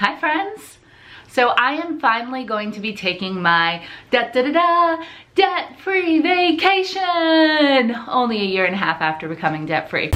Hi friends! So I am finally going to be taking my debt-free vacation! Only a year and a half after becoming debt-free.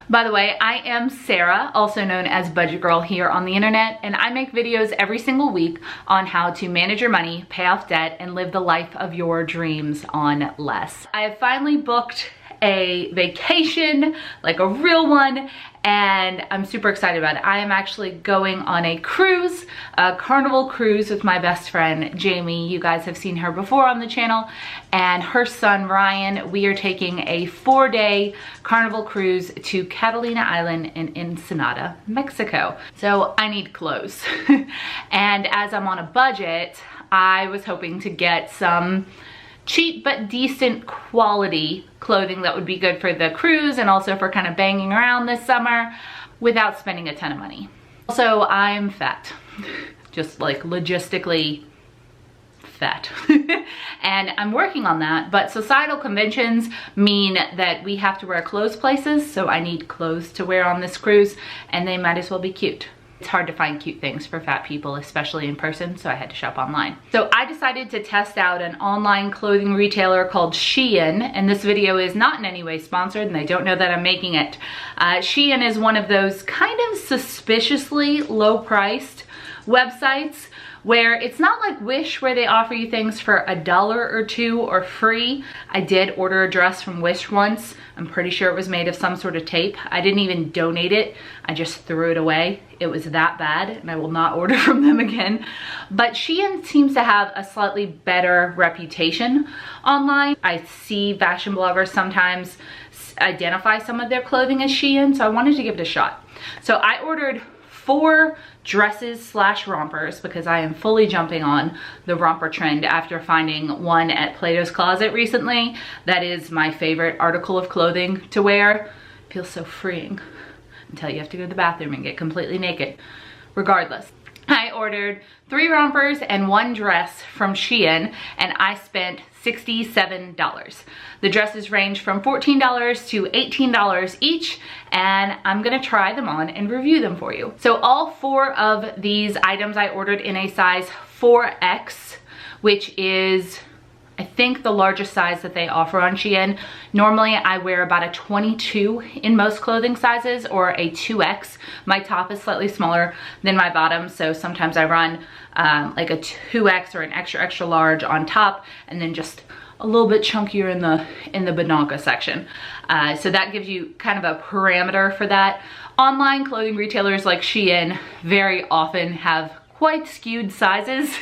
By the way, I am Sarah, also known as Budget Girl here on the internet, and I make videos every single week on how to manage your money, pay off debt, and live the life of your dreams on less. I have finally booked a vacation, like a real one, and I'm super excited about it. I am actually going on a cruise, a Carnival cruise with my best friend, Jamie. You guys have seen her before on the channel, and her son, Ryan. We are taking a 4-day Carnival cruise to Catalina Island in Ensenada, Mexico. So I need clothes. And as I'm on a budget, I was hoping to get some cheap but decent quality clothing that would be good for the cruise and also for kind of banging around this summer without spending a ton of money. Also, I'm fat, just like logistically fat. And I'm working on that, but societal conventions mean that we have to wear clothes places, so I need clothes to wear on this cruise, and they might as well be cute. It's hard to find cute things for fat people, especially in person, so I had to shop online. So I decided to test out an online clothing retailer called Shein, and this video is not in any way sponsored, and they don't know that I'm making it. Shein is one of those kind of suspiciously low-priced websites where it's not like Wish where they offer you things for $1 or $2 or free. I did order a dress from Wish once. I'm pretty sure it was made of some sort of tape. I didn't even donate it. I just threw it away. It was that bad, and I will not order from them again. But Shein seems to have a slightly better reputation online. I see fashion bloggers sometimes identify some of their clothing as Shein, so I wanted to give it a shot. So I ordered 4 dresses / rompers because I am fully jumping on the romper trend after finding one at Plato's Closet recently. That is my favorite article of clothing to wear. It feels so freeing until you have to go to the bathroom and get completely naked. Regardless, I ordered 3 rompers and 1 dress from Shein, and I spent $67. The dresses range from $14 to $18 each, and I'm gonna try them on and review them for you. So all 4 of these items I ordered in a size 4X, which is, I think, the largest size that they offer on Shein. Normally I wear about a 22 in most clothing sizes, or a 2X. My top is slightly smaller than my bottom, so sometimes I run like a 2X or an extra large on top, and then just a little bit chunkier in the badonka section. So that gives you kind of a parameter for that. Online clothing retailers like Shein very often have quite skewed sizes,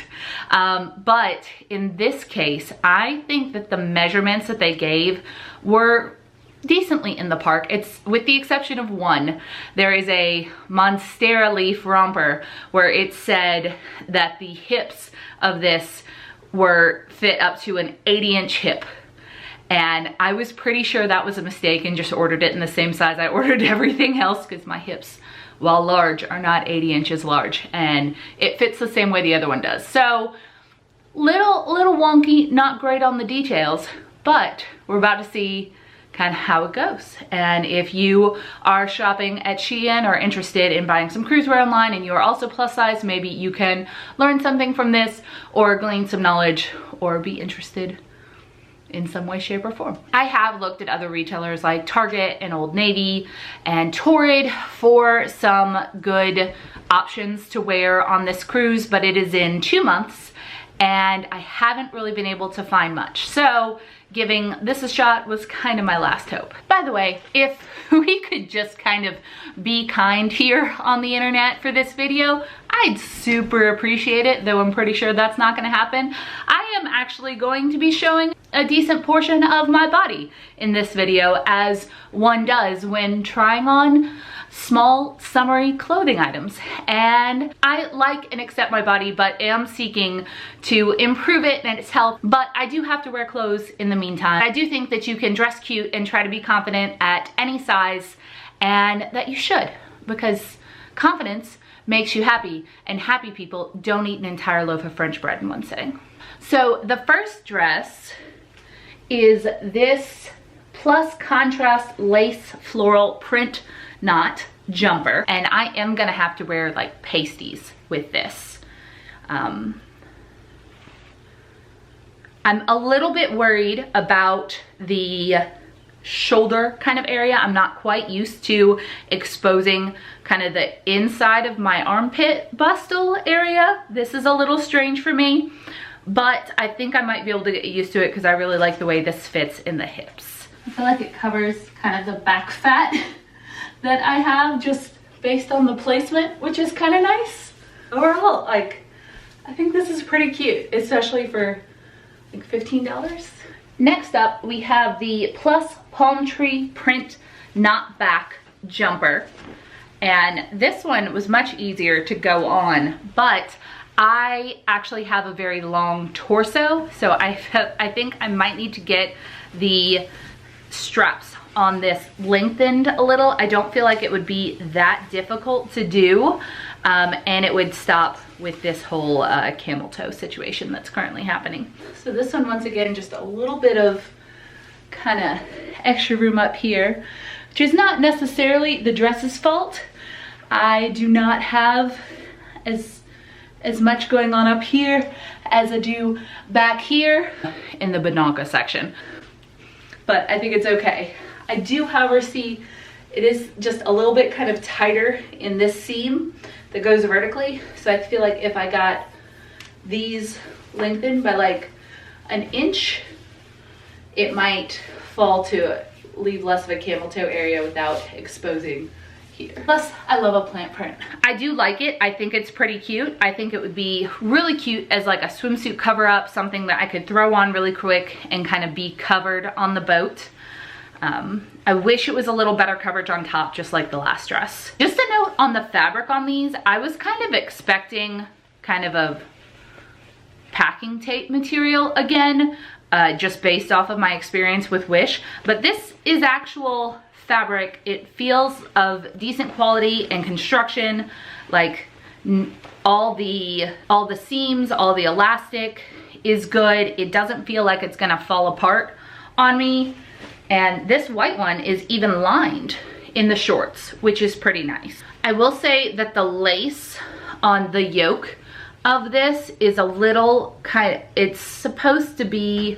but in this case, I think that the measurements that they gave were decently in the park. It's with the exception of one. There is a monstera leaf romper where it said that the hips of this were fit up to an 80-inch hip. And I was pretty sure that was a mistake and just ordered it in the same size I ordered everything else, because my hips, while large, are not 80 inches large, and it fits the same way the other one does. So little wonky, not great on the details, but we're about to see kind of how it goes. And if you are shopping at Shein or interested in buying some cruise wear online and you are also plus size, maybe you can learn something from this or glean some knowledge or be interested in some way, shape, or form. I have looked at other retailers like Target and Old Navy and Torrid for some good options to wear on this cruise, but it is in 2 months and I haven't really been able to find much. So giving this a shot was kind of my last hope. By the way, if we could just kind of be kind here on the internet for this video, I'd super appreciate it, though I'm pretty sure that's not gonna happen. I am actually going to be showing a decent portion of my body in this video, as one does when trying on small summery clothing items. And I like and accept my body, but am seeking to improve it and its health. But I do have to wear clothes in the meantime. I do think that you can dress cute and try to be confident at any size, and that you should, because confidence makes you happy, and happy people don't eat an entire loaf of French bread in one sitting. So the first dress is this plus contrast lace floral print knot jumper, and I am gonna have to wear like pasties with this. I'm a little bit worried about the shoulder kind of area. I'm not quite used to exposing kind of the inside of my armpit bustle area. This is a little strange for me, but I think I might be able to get used to it because I really like the way this fits in the hips. I feel like it covers kind of the back fat that I have just based on the placement, which is kind of nice. Overall, like, I think this is pretty cute, especially for like $15. Next up, we have the Plus Palm Tree Print Knot Back Jumper. And this one was much easier to go on, but I actually have a very long torso, so I think I might need to get the straps on this lengthened a little. I don't feel like it would be that difficult to do, and it would stop with this whole camel toe situation that's currently happening. So this one, once again, just a little bit of kind of extra room up here, which is not necessarily the dress's fault. I do not have as much going on up here as I do back here in the bananka section, but I think it's okay. I do, however, see it is just a little bit kind of tighter in this seam that goes vertically. So I feel like if I got these lengthened by like an inch, it might fall to leave less of a camel toe area without exposing here. Plus, I love a plant print. I do like it. I think it's pretty cute. I think it would be really cute as like a swimsuit cover up, something that I could throw on really quick and kind of be covered on the boat. I wish it was a little better coverage on top, just like the last dress. Just a note on the fabric on these, I was kind of expecting kind of a packing tape material again, just based off of my experience with Wish, but this is actual fabric. It feels of decent quality and construction, like all the seams, all the elastic is good. It doesn't feel like it's gonna fall apart on me. And this white one is even lined in the shorts, which is pretty nice. I will say that the lace on the yoke of this is a little it's supposed to be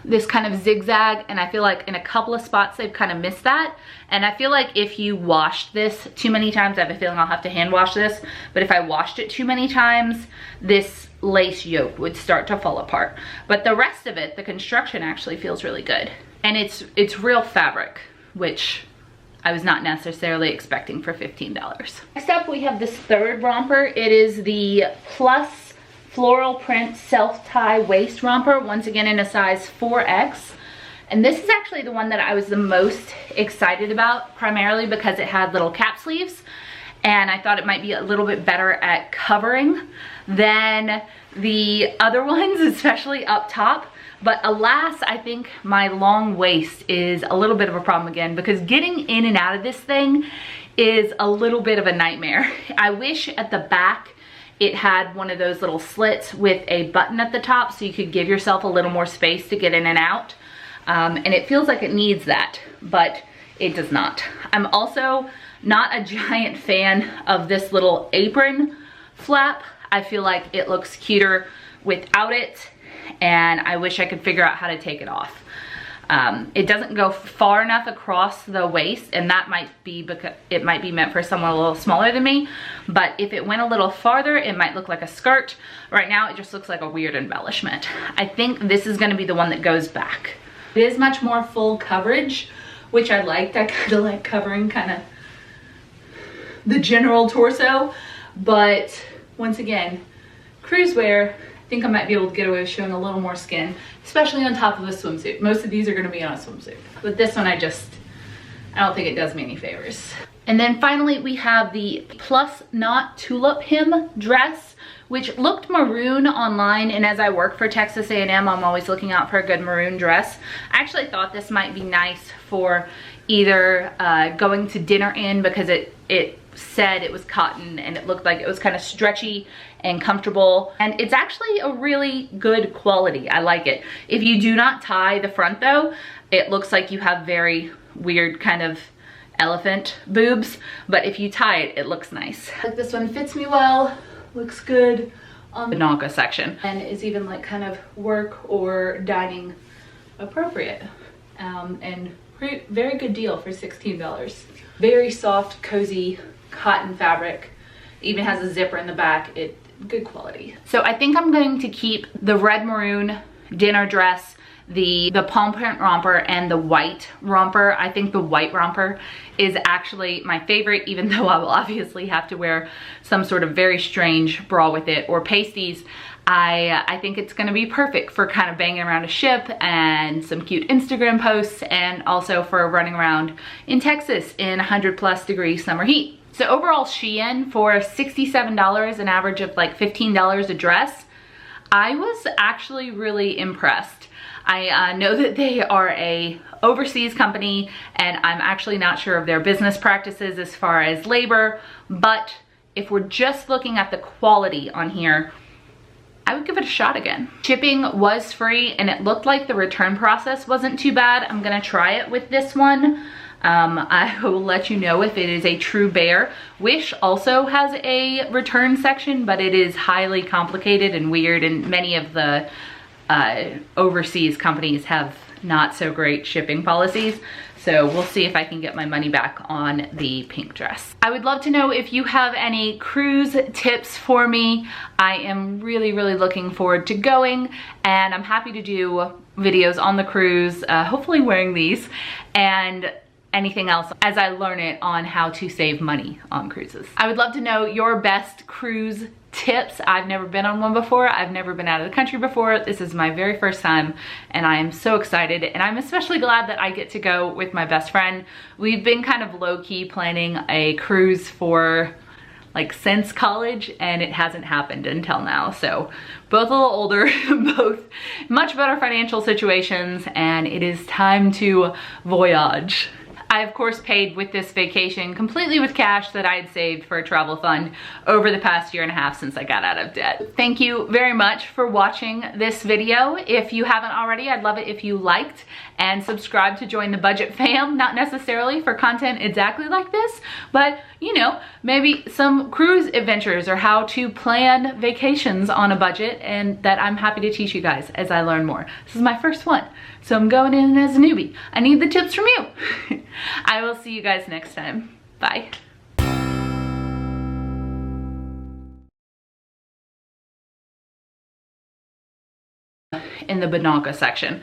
this kind of zigzag, and I feel like in a couple of spots they've kind of missed that. And I feel like if you washed this too many times, I have a feeling I'll have to hand wash this, but if I washed it too many times, this lace yoke would start to fall apart. But the rest of it, the construction actually feels really good. And it's real fabric, which I was not necessarily expecting for $15. Next up, we have this third romper. It is the Plus Floral Print Self-Tie Waist Romper, once again in a size 4X. And this is actually the one that I was the most excited about, primarily because it had little cap sleeves, and I thought it might be a little bit better at covering than the other ones, especially up top. But alas, I think my long waist is a little bit of a problem again, because getting in and out of this thing is a little bit of a nightmare. I wish at the back it had one of those little slits with a button at the top so you could give yourself a little more space to get in and out. And it feels like it needs that, but it does not. I'm also not a giant fan of this little apron flap. I feel like it looks cuter without it, and I wish I could figure out how to take it off. It doesn't go far enough across the waist, and that might be because it might be meant for someone a little smaller than me, but if it went a little farther, it might look like a skirt. Right now, it just looks like a weird embellishment. I think this is gonna be the one that goes back. It is much more full coverage, which I liked. I kind of like covering kind of the general torso, but once again, cruise wear, I think I might be able to get away with showing a little more skin, especially on top of a swimsuit. Most of these are gonna be on a swimsuit. But this one, I don't think it does me any favors. And then finally, we have the Plus Knot Tulip Hem dress, which looked maroon online, and as I work for Texas A&M, I'm always looking out for a good maroon dress. I actually thought this might be nice for either going to dinner in, because it said it was cotton and it looked like it was kind of stretchy and comfortable, and it's actually a really good quality. I like it. If you do not tie the front though, it looks like you have very weird kind of elephant boobs, but if you tie it, it looks nice. Like this one fits me well, looks good on the Bananka section, and is even like kind of work or dining appropriate. And very good deal for $16. Very soft, cozy cotton fabric. Even has a zipper in the back. Good quality. So I think I'm going to keep the red maroon dinner dress, the palm print romper, and the white romper. I think the white romper is actually my favorite, even though I will obviously have to wear some sort of very strange bra with it or pasties. I think it's gonna be perfect for kind of banging around a ship and some cute Instagram posts, and also for running around in Texas in 100+ degree summer heat. So overall, Shein for $67, an average of like $15 a dress, I was actually really impressed. I know that they are a overseas company, and I'm actually not sure of their business practices as far as labor, but if we're just looking at the quality on here, I would give it a shot again. Shipping was free, and it looked like the return process wasn't too bad. I'm gonna try it with this one. I will let you know if it is a true bear. Wish also has a return section, but it is highly complicated and weird, and many of the overseas companies have not so great shipping policies. So we'll see if I can get my money back on the pink dress. I would love to know if you have any cruise tips for me. I am really looking forward to going, and I'm happy to do videos on the cruise, hopefully wearing these, and anything else as I learn it on how to save money on cruises. I would love to know your best cruise tips. I've never been on one before. I've never been out of the country before. This is my very first time, and I am so excited, and I'm especially glad that I get to go with my best friend. We've been kind of low-key planning a cruise for like since college, and it hasn't happened until now. So both a little older, both much better financial situations, and it is time to voyage. I of course paid with this vacation completely with cash that I had saved for a travel fund over the past 1.5 years since I got out of debt. Thank you very much for watching this video. If you haven't already, I'd love it if you liked and subscribe to join the budget fam. Not necessarily for content exactly like this, but you know, maybe some cruise adventures or how to plan vacations on a budget, and that I'm happy to teach you guys as I learn more. This is my first one, so I'm going in as a newbie. I need the tips from you. I will see you guys next time. Bye. In the Bananka section.